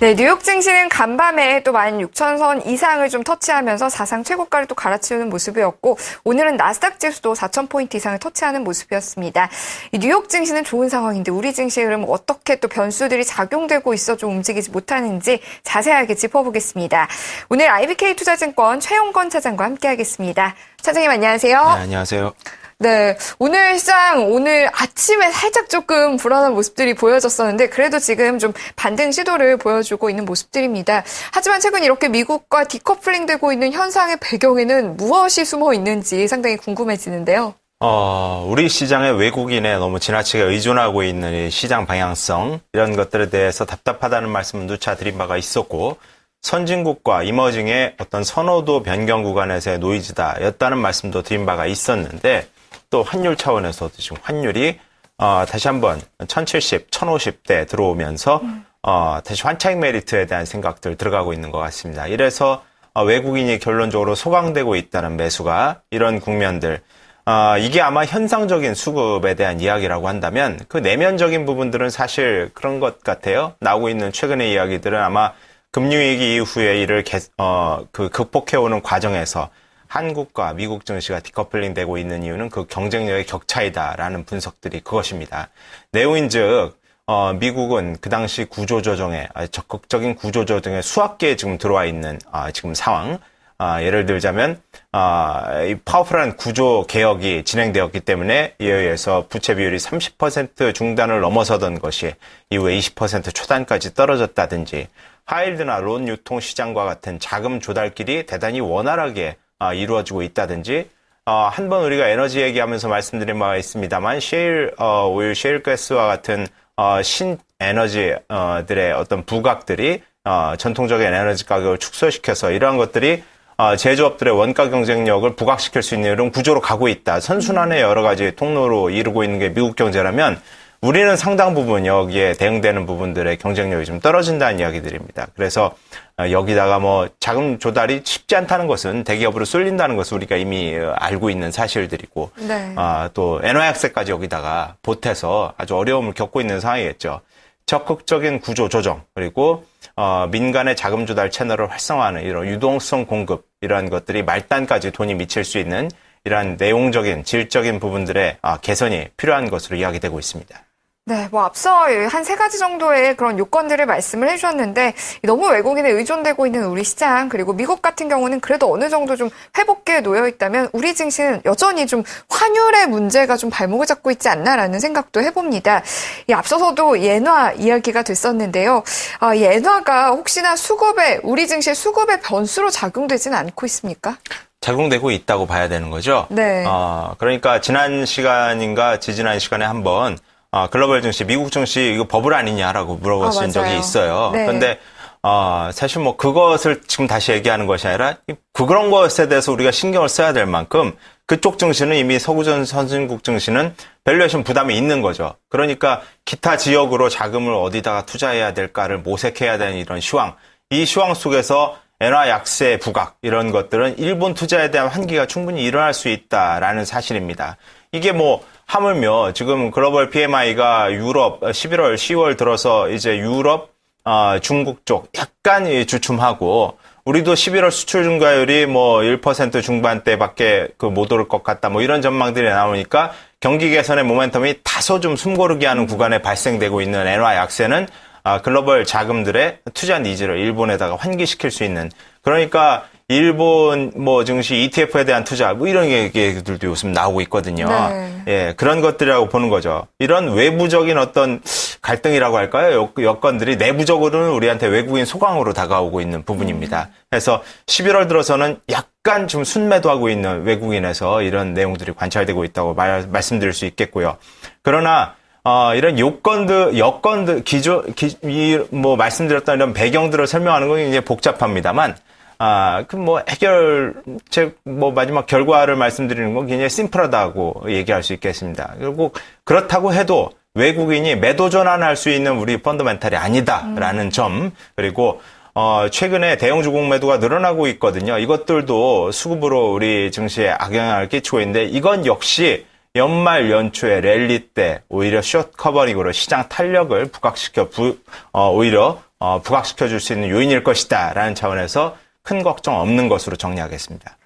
네, 뉴욕 증시는 간밤에 또 16,000선 이상을 좀 터치하면서 사상 최고가를 또 갈아치우는 모습이었고, 오늘은 나스닥 지수도 4,000포인트 이상을 터치하는 모습이었습니다. 이 뉴욕 증시는 좋은 상황인데 우리 증시의 흐름 어떻게 또 변수들이 작용되고 있어 좀 움직이지 못하는지 자세하게 짚어보겠습니다. 오늘 IBK 투자증권 최용건 차장과 함께하겠습니다. 차장님 안녕하세요. 네, 안녕하세요. 네, 오늘 시장 오늘 아침에 살짝 조금 불안한 모습들이 보여졌었는데 그래도 지금 좀 반등 시도를 보여주고 있는 모습들입니다. 하지만 최근 이렇게 미국과 디커플링 되고 있는 현상의 배경에는 무엇이 숨어 있는지 상당히 궁금해지는데요. 우리 시장에 외국인에 너무 지나치게 의존하고 있는 이 시장 방향성, 이런 것들에 대해서 답답하다는 말씀은 누차 드린 바가 있었고, 선진국과 이머징의 어떤 선호도 변경 구간에서의 노이즈다였다는 말씀도 드린 바가 있었는데, 또 환율 차원에서도 지금 환율이 다시 한번 1070, 1050대 들어오면서 다시 환차익 메리트에 대한 생각들 들어가고 있는 것 같습니다. 이래서 외국인이 결론적으로 소강되고 있다는 매수가, 이런 국면들, 이게 아마 현상적인 수급에 대한 이야기라고 한다면 그 내면적인 부분들은 사실 그런 것 같아요. 나오고 있는 최근의 이야기들은 아마 금융위기 이후에 이를 극복해오는 과정에서 한국과 미국 증시가 디커플링 되고 있는 이유는 그 경쟁력의 격차이다라는 분석들이 그것입니다. 내용인즉 미국은 그 당시 구조조정에 적극적인 구조조정에 수학계에 지금 들어와 있는 지금 상황. 예를 들자면 이 파워풀한 구조 개혁이 진행되었기 때문에 이에 의해서 부채 비율이 30% 중단을 넘어서던 것이 이후에 20% 초단까지 떨어졌다든지, 하이힐드나 론 유통 시장과 같은 자금 조달길이 대단히 원활하게 이루어지고 있다든지, 한번 우리가 에너지 얘기하면서 말씀드린 바가 있습니다만, 셰일 오일, 셰일 가스와 같은 신에너지들의 어떤 부각들이 전통적인 에너지 가격을 축소시켜서 이러한 것들이 제조업들의 원가 경쟁력을 부각시킬 수 있는 이런 구조로 가고 있다. 선순환의 여러 가지 통로로 이루고 있는 게 미국 경제라면, 우리는 상당 부분 여기에 대응되는 부분들의 경쟁력이 좀 떨어진다는 이야기들입니다. 그래서 여기다가 뭐 자금 조달이 쉽지 않다는 것은, 대기업으로 쏠린다는 것은 우리가 이미 알고 있는 사실들이고, 네. 또 엔화 약세까지 여기다가 보태서 아주 어려움을 겪고 있는 상황이겠죠. 적극적인 구조 조정, 그리고 민간의 자금 조달 채널을 활성화하는 이런 유동성 공급, 이러한 것들이 말단까지 돈이 미칠 수 있는 이러한 내용적인 질적인 부분들의 개선이 필요한 것으로 이야기되고 있습니다. 네, 앞서 한 3가지 정도의 그런 요건들을 말씀을 해주셨는데, 너무 외국인에 의존되고 있는 우리 시장, 그리고 미국 같은 경우는 그래도 어느 정도 좀 회복기에 놓여 있다면, 우리 증시는 여전히 좀 환율의 문제가 좀 발목을 잡고 있지 않나라는 생각도 해봅니다. 앞서서도 엔화 이야기가 됐었는데요. 이 엔화가 혹시나 우리 증시의 수급의 변수로 작용되지는 않고 있습니까? 작용되고 있다고 봐야 되는 거죠. 네. 그러니까 지난 시간인가 지지난 시간에 한번 글로벌 증시, 미국 증시 이거 버블 아니냐라고 물어보신 적이 있어요. 네. 그런데 사실 뭐 그것을 지금 다시 얘기하는 것이 아니라 그런 것에 대해서 우리가 신경을 써야 될 만큼 그쪽 증시는 이미 서구전 선진국 증시는 밸류에이션 부담이 있는 거죠. 그러니까 기타 지역으로 자금을 어디다가 투자해야 될까를 모색해야 되는 이런 시황, 이 시황 속에서 엔화 약세 부각, 이런 것들은 일본 투자에 대한 환기가 충분히 일어날 수 있다라는 사실입니다. 이게 뭐 하물며 지금 글로벌 PMI가 유럽 11월, 10월 들어서 이제 유럽, 중국 쪽 약간 주춤하고, 우리도 11월 수출 증가율이 뭐 1% 중반대밖에 못 오를 것 같다, 뭐 이런 전망들이 나오니까 경기 개선의 모멘텀이 다소 좀 숨고르게 하는 구간에 발생되고 있는 엔화 약세는 글로벌 자금들의 투자 니즈를 일본에다가 환기시킬 수 있는, 그러니까 일본 뭐 증시 ETF에 대한 투자, 뭐 이런 얘기들도 요즘 나오고 있거든요. 네. 예, 그런 것들이라고 보는 거죠. 이런 외부적인 어떤 갈등이라고 할까요? 여건들이 내부적으로는 우리한테 외국인 소강으로 다가오고 있는 부분입니다. 그래서 11월 들어서는 약간 좀 순매도하고 있는 외국인에서 이런 내용들이 관찰되고 있다고 말씀드릴 수 있겠고요. 그러나 이런 여건들, 뭐 말씀드렸던 이런 배경들을 설명하는 건 굉장히 복잡합니다만, 마지막 결과를 말씀드리는 건 굉장히 심플하다고 얘기할 수 있겠습니다. 그리고 그렇다고 해도 외국인이 매도 전환할 수 있는 우리 펀더멘탈이 아니다라는 점, 그리고 최근에 대형주 공매도가 늘어나고 있거든요. 이것들도 수급으로 우리 증시에 악영향을 끼치고 있는데, 이건 역시 연말 연초에 랠리 때 오히려 숏 커버링으로 시장 탄력을 부각시켜 줄 수 있는 요인일 것이다라는 차원에서 큰 걱정 없는 것으로 정리하겠습니다.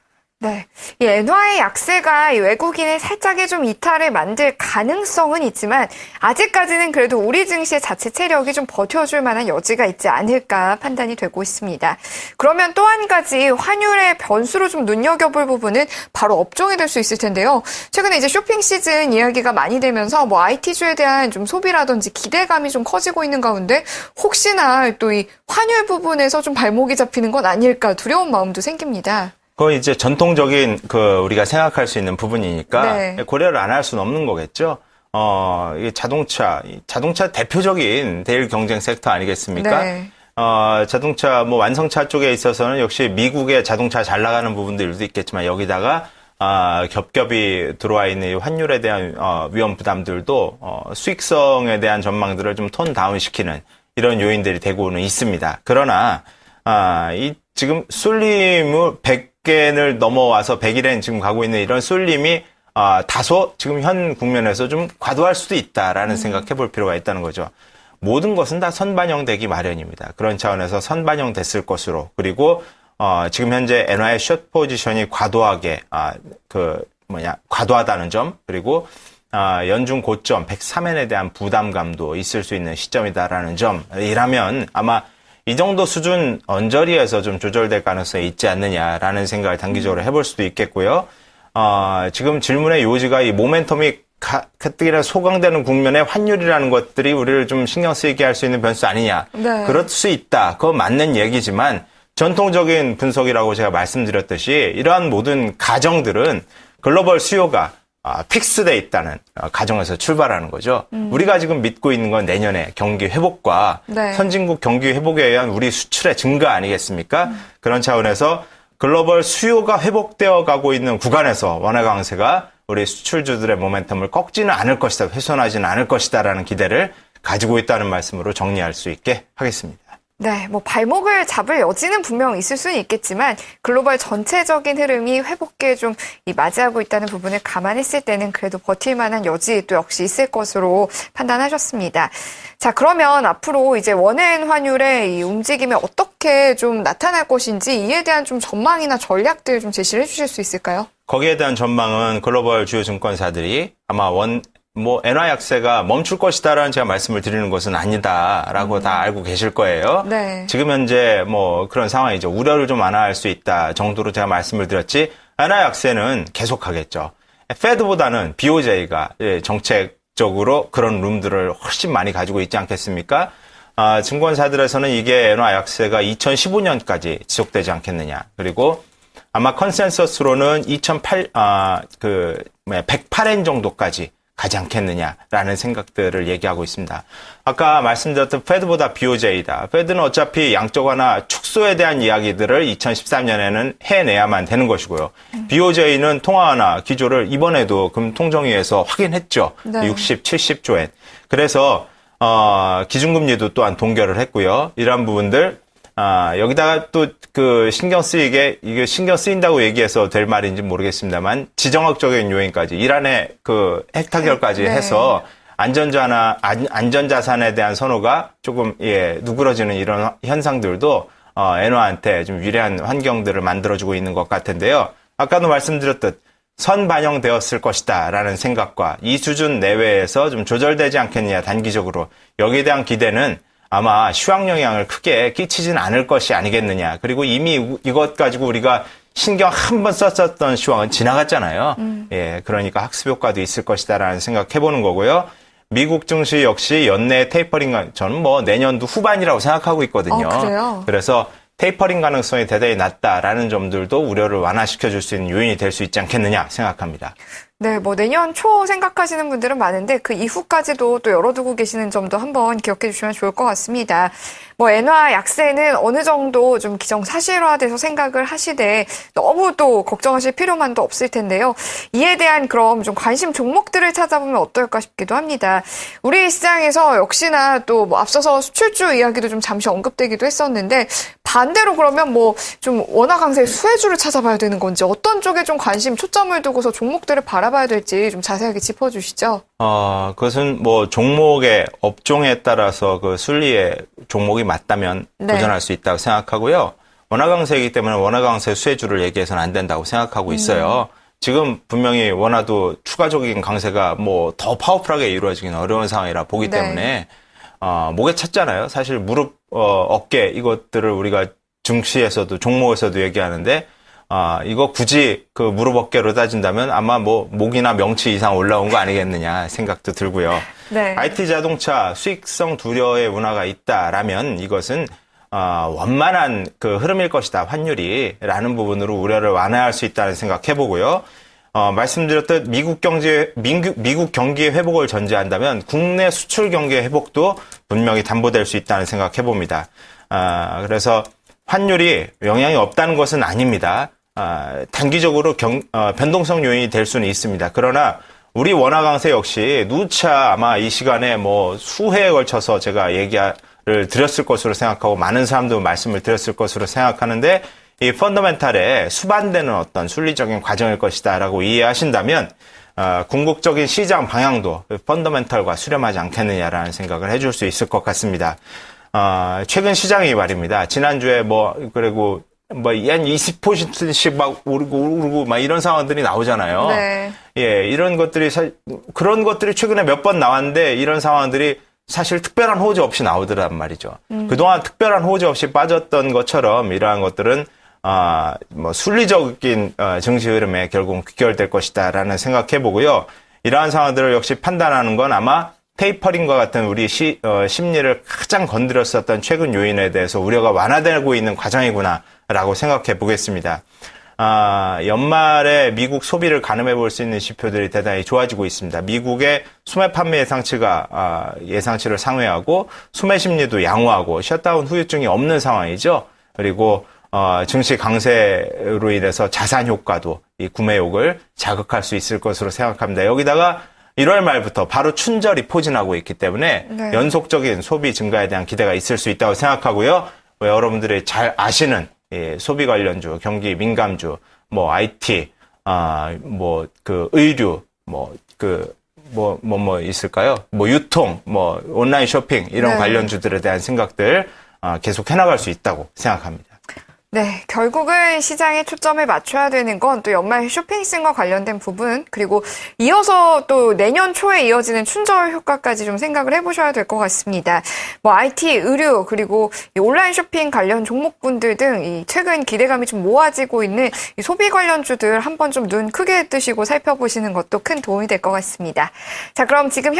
네. 이 엔화의 약세가 이 외국인의 살짝의 좀 이탈을 만들 가능성은 있지만 아직까지는 그래도 우리 증시의 자체 체력이 좀 버텨줄 만한 여지가 있지 않을까 판단이 되고 있습니다. 그러면 또 한 가지 환율의 변수로 좀 눈여겨볼 부분은 바로 업종이 될 수 있을 텐데요. 최근에 이제 쇼핑 시즌 이야기가 많이 되면서 뭐 IT주에 대한 좀 소비라든지 기대감이 좀 커지고 있는 가운데 혹시나 또 이 환율 부분에서 좀 발목이 잡히는 건 아닐까 두려운 마음도 생깁니다. 그건 이제 전통적인 우리가 생각할 수 있는 부분이니까 네. 고려를 안 할 수는 없는 거겠죠. 이게 자동차 대표적인 대일 경쟁 섹터 아니겠습니까? 네. 자동차 완성차 쪽에 있어서는 역시 미국의 자동차 잘 나가는 부분들도 있겠지만 여기다가 겹겹이 들어와 있는 이 환율에 대한 위험 부담들도 수익성에 대한 전망들을 좀 톤 다운시키는 이런 요인들이 되고는 있습니다. 그러나 이 지금 쏠림을 100개를 넘어와서 100일엔 지금 가고 있는 이런 쏠림이 다소 지금 현 국면에서 좀 과도할 수도 있다라는 생각해 볼 필요가 있다는 거죠. 모든 것은 다 선반영되기 마련입니다. 그런 차원에서 선반영됐을 것으로 그리고 지금 현재 엔화의 숏 포지션이 과도하게 과도하다는 점 그리고 연중 고점 103엔에 대한 부담감도 있을 수 있는 시점이다라는 점이라면 아마 이 정도 수준 언저리에서 좀 조절될 가능성이 있지 않느냐라는 생각을 단기적으로 해볼 수도 있겠고요. 지금 질문의 요지가 이 모멘텀이 가뜩이나 소강되는 국면의 환율이라는 것들이 우리를 좀 신경 쓰이게 할 수 있는 변수 아니냐. 네. 그럴 수 있다. 그건 맞는 얘기지만 전통적인 분석이라고 제가 말씀드렸듯이 이러한 모든 가정들은 글로벌 수요가 픽스돼 있다는 가정에서 출발하는 거죠. 우리가 지금 믿고 있는 건 내년에 경기 회복과 네. 선진국 경기 회복에 의한 우리 수출의 증가 아니겠습니까? 그런 차원에서 글로벌 수요가 회복되어 가고 있는 구간에서 원화 강세가 우리 수출주들의 모멘텀을 꺾지는 않을 것이다, 훼손하지는 않을 것이다라는 기대를 가지고 있다는 말씀으로 정리할 수 있게 하겠습니다. 네, 뭐 발목을 잡을 여지는 분명 있을 수는 있겠지만 글로벌 전체적인 흐름이 회복기에 좀 맞이하고 있다는 부분을 감안했을 때는 그래도 버틸 만한 여지 또 역시 있을 것으로 판단하셨습니다. 자, 그러면 앞으로 이제 원화엔 환율의 이 움직임이 어떻게 좀 나타날 것인지 이에 대한 좀 전망이나 전략들 좀 제시를 해주실 수 있을까요? 거기에 대한 전망은 글로벌 주요 증권사들이 아마 엔화 약세가 멈출 것이다라는 제가 말씀을 드리는 것은 아니다라고 다 알고 계실 거예요. 네. 지금 현재 그런 상황이죠. 우려를 좀 완화할 수 있다 정도로 제가 말씀을 드렸지, 엔화 약세는 계속하겠죠. 페드보다는 BOJ가 정책적으로 그런 룸들을 훨씬 많이 가지고 있지 않겠습니까? 증권사들에서는 이게 엔화 약세가 2015년까지 지속되지 않겠느냐. 그리고 아마 컨센서스로는 108엔 정도까지 가지 않겠느냐라는 생각들을 얘기하고 있습니다. 아까 말씀드렸던 페드보다 BOJ다. 페드는 어차피 양적 완화 축소에 대한 이야기들을 2013년에는 해내야만 되는 것이고요. BOJ는 통화 완화 기조를 이번에도 금통정위에서 확인했죠. 네. 60, 70조엔. 그래서 기준금리도 또한 동결을 했고요. 이러한 부분들 여기다가 또 신경 쓰인다고 얘기해서 될 말인지 모르겠습니다만 지정학적인 요인까지 이란의 핵타결까지 네. 해서 안전자산에 대한 선호가 조금 누그러지는 이런 현상들도 엔화한테 좀 유리한 환경들을 만들어주고 있는 것 같은데요. 아까도 말씀드렸듯 선반영되었을 것이다라는 생각과 이 수준 내외에서 좀 조절되지 않겠느냐 단기적으로 여기에 대한 기대는 아마 시황 영향을 크게 끼치진 않을 것이 아니겠느냐. 그리고 이미 이것 가지고 우리가 신경 한 번 썼었던 시황은 지나갔잖아요. 그러니까 학습 효과도 있을 것이다라는 생각해보는 거고요. 미국 증시 역시 연내 테이퍼링, 저는 내년도 후반이라고 생각하고 있거든요. 그래요? 그래서 테이퍼링 가능성이 대단히 낮다라는 점들도 우려를 완화시켜줄 수 있는 요인이 될 수 있지 않겠느냐 생각합니다. 네, 내년 초 생각하시는 분들은 많은데 그 이후까지도 또 열어두고 계시는 점도 한번 기억해 주시면 좋을 것 같습니다. 엔화 약세는 어느 정도 좀 기정사실화돼서 생각을 하시되 너무 또 걱정하실 필요만도 없을 텐데요. 이에 대한 그럼 좀 관심 종목들을 찾아보면 어떨까 싶기도 합니다. 우리 시장에서 역시나 또 앞서서 수출주 이야기도 좀 잠시 언급되기도 했었는데 반대로 그러면 좀 원화 강세 수혜주를 찾아봐야 되는 건지 어떤 쪽에 좀 관심 초점을 두고서 종목들을 바라봐야 바라봐야 될지 좀 자세하게 짚어주시죠. 그것은 뭐 종목의 업종에 따라서 그 순리의 종목이 맞다면 네. 도전할 수 있다고 생각하고요. 원화 강세이기 때문에 원화 강세 수혜주를 얘기해서는 안 된다고 생각하고 있어요. 지금 분명히 원화도 추가적인 강세가 뭐 더 파워풀하게 이루어지기는 어려운 상황이라 보기 네. 때문에 목에 찼잖아요. 사실 무릎, 어깨 이것들을 우리가 증시에서도 종목에서도 얘기하는데 이거 굳이 그 무릎 어깨로 따진다면 아마 뭐 목이나 명치 이상 올라온 거 아니겠느냐 생각도 들고요. 네. IT 자동차 수익성 두려의 문화가 있다라면 이것은 원만한 그 흐름일 것이다, 환율이라는 부분으로 우려를 완화할 수 있다는 생각해보고요. 말씀드렸듯 미국 경기의 회복을 전제한다면 국내 수출 경기의 회복도 분명히 담보될 수 있다는 생각해봅니다. 그래서 환율이 영향이 없다는 것은 아닙니다. 단기적으로 변동성 요인이 될 수는 있습니다. 그러나 우리 원화 강세 역시 누차 아마 이 시간에 뭐 수회에 걸쳐서 제가 얘기를 드렸을 것으로 생각하고 많은 사람도 말씀을 드렸을 것으로 생각하는데 이 펀더멘탈에 수반되는 어떤 순리적인 과정일 것이다라고 이해하신다면 궁극적인 시장 방향도 펀더멘탈과 수렴하지 않겠느냐라는 생각을 해줄 수 있을 것 같습니다. 최근 시장이 말입니다. 지난주에 그리고 한 20%씩 막 오르고 막 이런 상황들이 나오잖아요. 네. 예, 이런 것들이 그런 것들이 최근에 몇 번 나왔는데 이런 상황들이 사실 특별한 호재 없이 나오더란 말이죠. 그동안 특별한 호재 없이 빠졌던 것처럼 이러한 것들은 순리적인 증시 흐름에 결국 귀결될 것이다라는 생각해보고요. 이러한 상황들을 역시 판단하는 건 아마 테이퍼링과 같은 우리 심리를 가장 건드렸었던 최근 요인에 대해서 우려가 완화되고 있는 과정이구나라고 생각해 보겠습니다. 연말에 미국 소비를 가늠해 볼 수 있는 지표들이 대단히 좋아지고 있습니다. 미국의 소매 판매 예상치가 예상치를 상회하고 소매 심리도 양호하고 셧다운 후유증이 없는 상황이죠. 그리고 증시 강세로 인해서 자산 효과도 이 구매욕을 자극할 수 있을 것으로 생각합니다. 여기다가 1월 말부터 바로 춘절이 포진하고 있기 때문에 네. 연속적인 소비 증가에 대한 기대가 있을 수 있다고 생각하고요. 여러분들이 잘 아시는 소비 관련주, 경기 민감주, IT, 의류, 있을까요? 유통, 온라인 쇼핑, 이런 네. 관련주들에 대한 생각들, 계속 해나갈 수 있다고 생각합니다. 네, 결국은 시장에 초점을 맞춰야 되는 건 또 연말 쇼핑몰과 관련된 부분, 그리고 이어서 또 내년 초에 이어지는 춘절 효과까지 좀 생각을 해보셔야 될 것 같습니다. IT, 의류, 그리고 이 온라인 쇼핑 관련 종목군들 등 이 최근 기대감이 좀 모아지고 있는 이 소비 관련주들 한번 좀 눈 크게 뜨시고 살펴보시는 것도 큰 도움이 될 것 같습니다. 자, 그럼 지금